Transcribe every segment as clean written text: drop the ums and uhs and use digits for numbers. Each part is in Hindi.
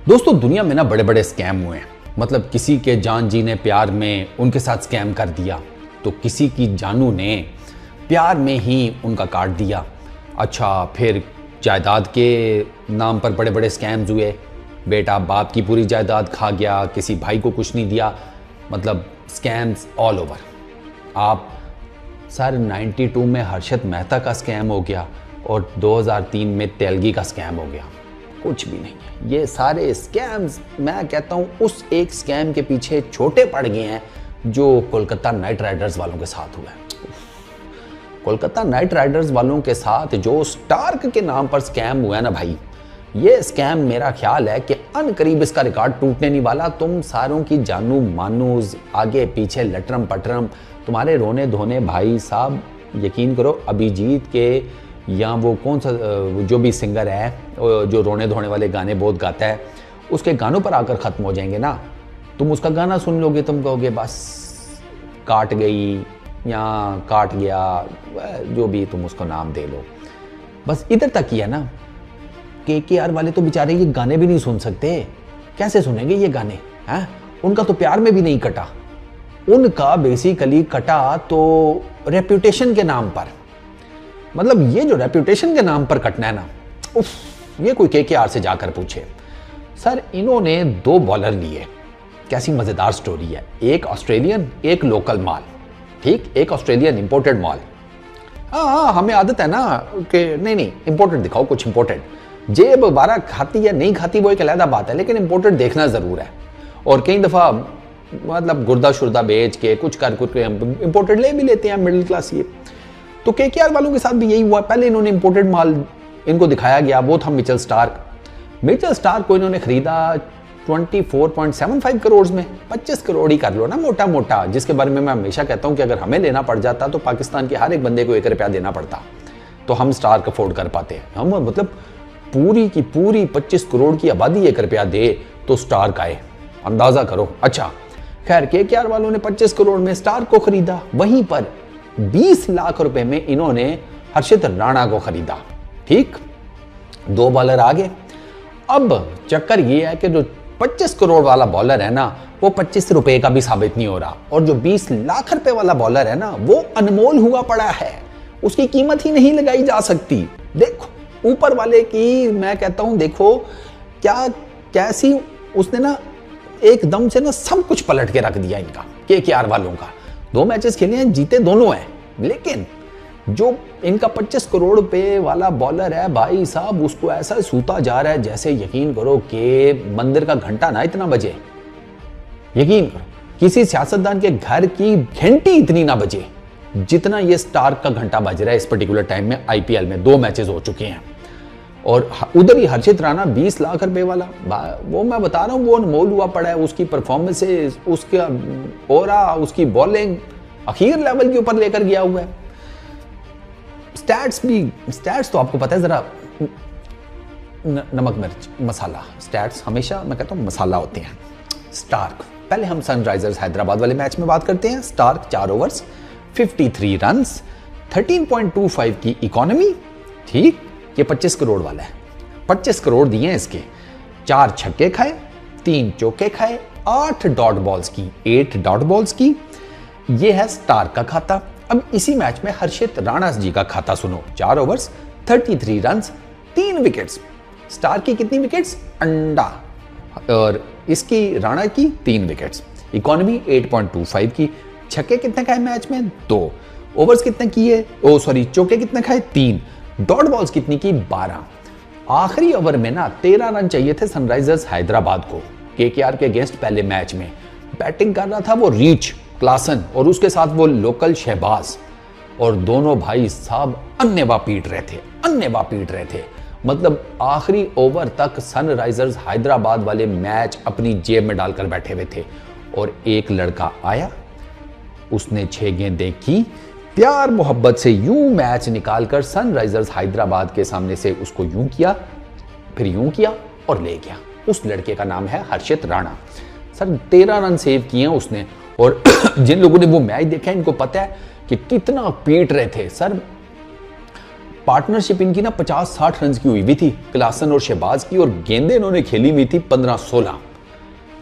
दोस्तों दुनिया में ना बड़े बड़े स्कैम हुए हैं। मतलब किसी के जान जी ने प्यार में उनके साथ स्कैम कर दिया, तो किसी की जानू ने प्यार में ही उनका काट दिया। अच्छा, फिर जायदाद के नाम पर बड़े बड़े स्कैम्स हुए। बेटा बाप की पूरी जायदाद खा गया, किसी भाई को कुछ नहीं दिया। मतलब स्कैम्स ऑल ओवर। आप सर 92 में हर्षद मेहता का स्कैम हो गया और 2003 में तेलगी का स्कैम हो गया। कुछ भी नहीं है। ये सारे स्कैम्स मैं कहता हूँ उस एक स्कैम के पीछे छोटे पड़ गए हैं जो कोलकाता नाइट राइडर्स वालों के साथ हुआ है। कोलकाता नाइट राइडर्स वालों के साथ जो स्टार्क के नाम पर स्कैम हुआ है ना भाई, ये स्कैम मेरा ख्याल है कि अनकरीब इसका रिकॉर्ड टूटने नहीं वाला। तुम सारों की जानू मानूज आगे पीछे लटरम पटरम, तुम्हारे रोने धोने भाई साहब, यकीन करो अभिजीत के या वो कौन सा जो भी सिंगर है जो रोने धोने वाले गाने बहुत गाता है, उसके गानों पर आकर ख़त्म हो जाएंगे ना। तुम उसका गाना सुन लोगे, तुम कहोगे बस काट गई या काट गया, जो भी तुम उसको नाम दे लो। बस इधर तक ही है ना। KKR वाले तो बेचारे ये गाने भी नहीं सुन सकते, कैसे सुनेंगे ये गाने हैं? उनका तो प्यार में भी नहीं कटा, उनका बेसिकली कटा तो रेप्यूटेशन के नाम पर। मतलब ये जो रेप्यूटेशन के नाम पर कटना है ना, उफ, ये कोई KKR से जाकर पूछे। सर इन्होंने 2 बॉलर लिए, कैसी मजेदार स्टोरी है। एक ऑस्ट्रेलियन, एक लोकल माल। ठीक, एक ऑस्ट्रेलियन इंपोर्टेड माल। हाँ, हमें आदत है ना कि नहीं इंपोर्टेड दिखाओ, कुछ इंपोर्टेड। जेब 12 खाती या नहीं खाती वो एक अलग बात है, लेकिन इंपोर्टेड देखना जरूर है। और कई दफा मतलब गुर्दा शुर्दा बेच के कुछ कर कुछ इंपोर्टेड ले भी लेते हैं मिडिल क्लास। ये तो KKR वालों के साथ भी यही हुआ। पहले इन्होंने इंपोर्टेड माल इनको दिखाया गया, वो था मिचेल स्टार्क। मिचेल स्टार्क को इन्होंने खरीदा 24.75 करोड़ में। 25 करोड़ ही कर लो ना मोटा मोटा, जिसके बारे में मैं हमेशा कहता हूं कि अगर हमें लेना पड़ जाता तो पाकिस्तान के हर एक बंदे को 1 रुपया देना पड़ता, तो हम स्टार्क अफोर्ड कर पाते। हम मतलब पूरी की पूरी 25 करोड़ की आबादी 1 रुपया दे तो स्टार्क आए, अंदाजा करो। अच्छा खैर, KKR वालों ने 25 करोड़ में स्टार्क को खरीदा। वहीं पर 20 लाख रुपए में इन्होंने हर्षित राणा को खरीदा। ठीक, 2 बॉलर आ गए। अब चक्कर ये है कि जो 25 करोड़ वाला बॉलर है ना, वो 25 रुपए का भी साबित नहीं हो रहा, और जो 20 लाख रुपए वाला बॉलर है ना, वो अनमोल हुआ पड़ा है, उसकी कीमत ही नहीं लगाई जा सकती। देखो ऊपर वाले की मैं कहता हूं, देखो क्या कैसी उसने ना एकदम से ना सब कुछ पलट के रख दिया इनका, KKR वालों का। 2 मैचेस खेले हैं, जीते दोनों हैं, लेकिन जो इनका 25 करोड़ रुपए वाला बॉलर है भाई साहब, उसको ऐसा सूता जा रहा है जैसे यकीन करो कि मंदिर का घंटा ना इतना बजे। यकीन करो किसी सियासतदान के घर की घंटी इतनी ना बजे जितना ये स्टार्क का घंटा बज रहा है इस पर्टिकुलर टाइम में। IPL में 2 मैचेस हो चुके हैं, और उधर ही हर्षित राणा 20 लाख रुपए वाला, वो मैं बता रहा हूँ वो अनमोल हुआ पड़ा है। उसकी परफॉर्मेंसेस, उसका ओरा, उसकी बॉलिंग आखिर लेवल के ऊपर लेकर गया हुआ है। स्टैट्स तो आपको पता है, जरा नमक मिर्च मसाला। स्टैट्स हमेशा मैं कहता हूँ मसाला होते हैं। स्टार्क, पहले हम सनराइजर्स हैदराबाद वाले मैच में बात करते हैं। स्टार्क 4 ओवर्स 53 रन्स 13.25 की इकोनॉमी। ठीक, ये 25 करोड़ वाला है। 25 करोड़ दिए हैं इसके, 4 छक्के खाए, 3 चौके खाए, 8 डॉट बॉल्स की। ये है स्टार्क का खाता। अब इसी मैच में हर्षित राणा जी का खाता सुनो। 4 ओवर्स 33 रन्स 3 विकेट्स। स्टार्क की कितनी विकेट्स? अंडा। और इसकी राणा की 3 विकेट्स। इकोनॉमी 8.25 की। छक्के कितने खाए मैच में? 2। ओवर्स कितने किए? चौके कितने खाए? 3। डॉट बॉल्स कितनी की? 12। आखिरी ओवर में ना 13 रन चाहिए थे सनराइजर्स हैदराबाद को KKR के अगेंस्ट। पहले मैच में बैटिंग कर रहा था वो रीच क्लासन, और उसके साथ वो लोकल शहबाज, और दोनों भाई साहब अन्नेवा पीट रहे थे। मतलब आखिरी ओवर तक सनराइजर्स हैदराबाद वाले मैच अपनी जेब में डालकर बैठे हुए थे। और एक लड़का आया, उसने 6 गेंदें की, प्यार मोहब्बत से यूं मैच निकालकर सनराइजर्स हैदराबाद के सामने से उसको यूं किया, फिर यूं किया और ले गया। उस लड़के का नाम है हर्षित राणा। सर 13 रन सेव किए उसने, और जिन लोगों ने वो मैच देखा इनको पता है कि कितना पीट रहे थे। सर पार्टनरशिप इनकी ना 50-60 रन की हुई थी क्लासन और शहबाज की, और गेंदें इन्होंने खेली हुई थी 15-16।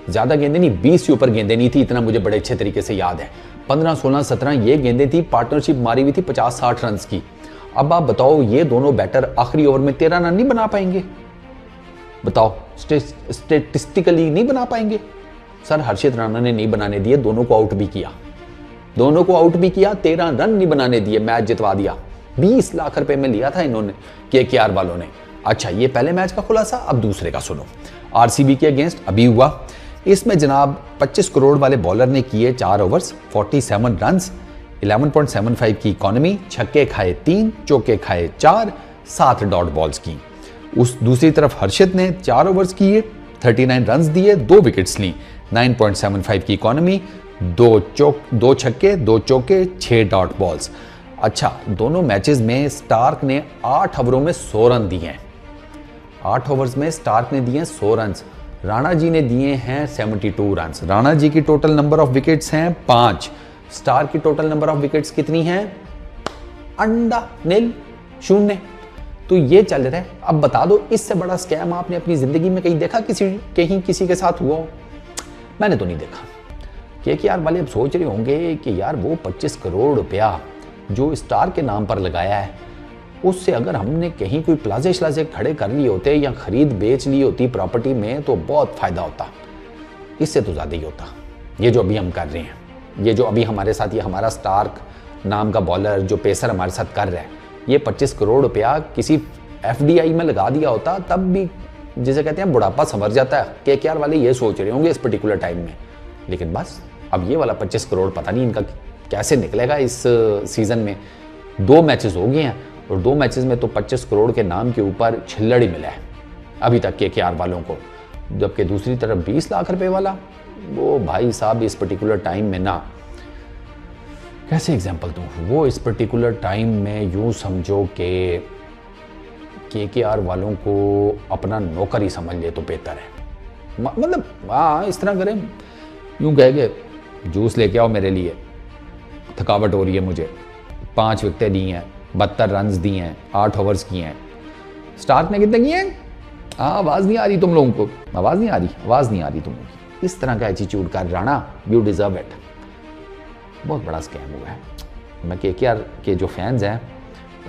ज्यादा गेंदें नहीं, 20 से ऊपर गेंदें नहीं थी, इतना मुझे बड़े अच्छे तरीके से याद है। 15, 16, 17 ये गेंदें थी, पार्टनरशिप मारी हुई थी 50-60 रन की। अब आप बताओ ये दोनों बैटर आखिरी ओवर में 13 रन नहीं बना पाएंगे? बताओ, स्टेटिस्टिकली नहीं बना पाएंगे? सर हर्षित राणा ने नहीं बनाने दिए, दोनों को आउट भी किया, 13 रन नहीं बनाने दिए, मैच जितवा दिया। 20 लाख रुपए में लिया था इन्होंने केकेआर वालों ने। अच्छा, ये पहले मैच का खुलासा, अब दूसरे का सुनो। आरसीबी के अगेंस्ट अभी हुआ, इसमें जनाब 25 करोड़ वाले बॉलर ने किए 4 ओवर्स, 47 रन्स, 11.75 की इकोनॉमी, छक्के खाए 3, चौके खाए 4, 7 डॉट बॉल्स की। उस दूसरी तरफ हर्षित ने 4 ओवर्स किए, 39 रन्स दिए, 2 विकेट्स ली, 9.75 की इकोनॉमी, 2 छक्के 2 चौके, 6 डॉट बॉल्स। अच्छा, दोनों मैचेस में स्टार्क ने 8 ओवरों में 100 रन दिए हैं। 8 ओवर्स में स्टार्क ने दिए 100 रन, राणा जी ने दिए हैं 72 रन। राणा जी की टोटल नंबर ऑफ विकेट्स हैं 5, स्टार्क की टोटल नंबर ऑफ विकेट्स कितनी हैं? अंडा नील 0। तो ये चल रहा है। अब बता दो, इससे बड़ा स्कैम आपने अपनी जिंदगी में कहीं देखा? कहीं किसी के साथ हुआ हो? मैंने तो नहीं देखा। केकेआर वाले अब सोच रहे होंगे कि यार वो 25 करोड़ रुपया जो स्टार के नाम पर लगाया है, उससे अगर हमने कहीं कोई प्लाजे श्लाजे खड़े कर लिए होते या खरीद बेच ली होती प्रॉपर्टी में तो बहुत फायदा होता। इससे तो ज़्यादा ही होता ये जो अभी हम कर रहे हैं। ये जो अभी हमारे साथ, ये हमारा स्टार्क नाम का बॉलर जो पेसर हमारे साथ कर रहा है, ये 25 करोड़ रुपया किसी एफडीआई में लगा दिया होता, तब भी जिसे कहते हैं बुढ़ापा संवर जाता है। केकेआर वाले ये सोच रहे होंगे इस पर्टिकुलर टाइम में। लेकिन बस अब ये वाला 25 करोड़ पता नहीं इनका कैसे निकलेगा इस सीजन में। 2 मैचेस हो गए हैं और 2 मैचेस में तो 25 करोड़ के नाम के ऊपर छिल्लड़ ही मिला है अभी तक केकेआर वालों को। जबकि दूसरी तरफ 20 लाख रुपए वाला, वो भाई साहब इस पर्टिकुलर टाइम में ना, कैसे एग्जांपल दूं, वो इस पर्टिकुलर टाइम में यूं समझो कि केकेआर वालों को अपना नौकर ही समझ ले तो बेहतर है। मतलब हाँ, इस तरह करें, यूं कहेंगे जूस लेके आओ मेरे लिए, थकावट हो रही है मुझे, 5 विकेटें दी हैं, 72 रन दिए हैं, 8 ओवर्स किए हैं। स्टार्क ने कितने किए हैं? आवाज़ नहीं आ रही तुम लोगों को, आवाज़ नहीं आ रही तुम लोगों की। इस तरह का एटीट्यूड कर राणा, यू डिजर्व इट। बहुत बड़ा स्कैम हुआ है। मैं केकेआर के जो फैंस हैं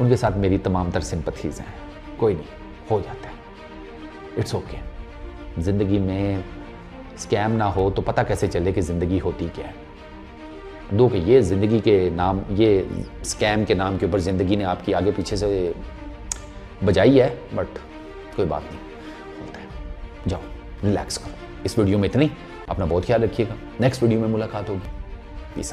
उनके साथ मेरी तमाम तर सिंपथीज़ हैं। कोई नहीं, हो जाता है, इट्स ओके। ज़िंदगी में स्कैम ना हो तो पता कैसे चले कि ज़िंदगी होती क्या है। दो कि ये ज़िंदगी के नाम, ये स्कैम के नाम के ऊपर ज़िंदगी ने आपकी आगे पीछे से बजाई है, बट कोई बात नहीं, होता है। जाओ रिलैक्स करो। इस वीडियो में इतनी, अपना बहुत ख्याल रखिएगा। नेक्स्ट वीडियो में मुलाकात होगी। Peace out.